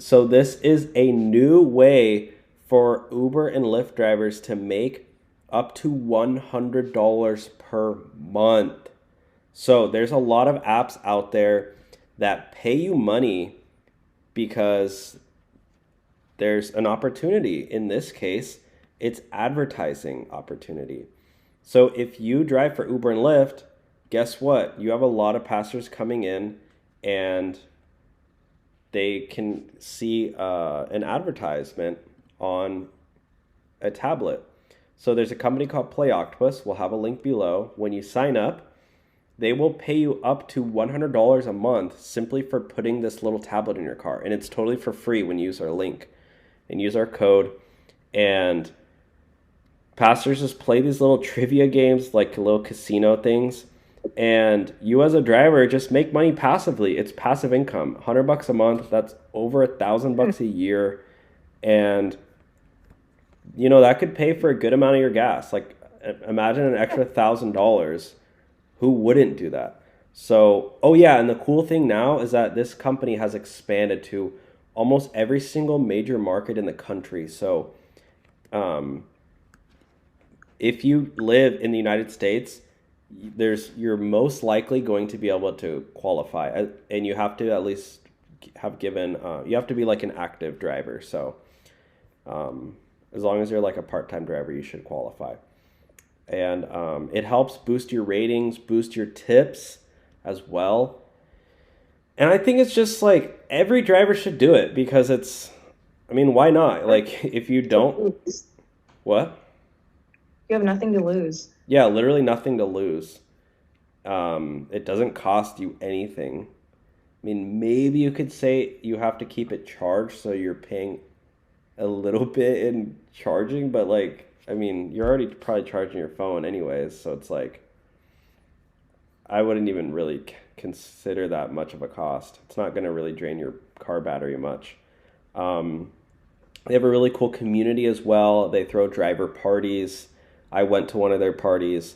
So this is a new way for Uber and Lyft drivers to make up to $100 per month. So there's a lot of apps out there that pay you money because there's an opportunity. In this case, it's advertising opportunity. So if you drive for Uber and Lyft, guess what? You have a lot of passengers coming in and they can see an advertisement on a tablet. So there's a company called Play Octopus. We'll have a link below. When you sign up, they will pay you up to $100 a month simply for putting this little tablet in your car. And it's totally for free when you use our link and use our code. And passengers just play these little trivia games, like little casino things. And you as a driver just make money passively. It's passive income. $100 a month, that's over $1,000 a year. And you know, that could pay for a good amount of your gas. Like imagine an extra $1,000. Who wouldn't do that? So, oh yeah, and the cool thing now is that this company has expanded to almost every single major market in the country. So, if you live in the United States, you're most likely going to be able to qualify, and you have to at least have given you have to be like an active driver. So, as long as you're like a part-time driver, you should qualify. And it helps boost your ratings, boost your tips as well. And I think it's just like every driver should do it because I mean, why not? Like if you don't, what? You have nothing to lose. Yeah, literally nothing to lose. It doesn't cost you anything. I mean, maybe you could say you have to keep it charged, so you're paying a little bit in charging, but like, I mean, you're already probably charging your phone anyways, so it's like, I wouldn't even really consider that much of a cost. It's not going to really drain your car battery much. Um, they have a really cool community as well. They throw driver parties. I went to one of their parties.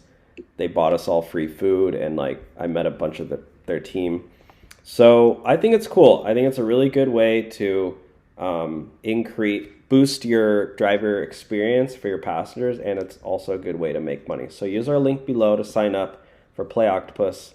They bought us all free food, and like I met a bunch of their team. So I think it's cool. I think it's a really good way to boost your driver experience for your passengers, and it's also a good way to make money. So use our link below to sign up for Play Octopus.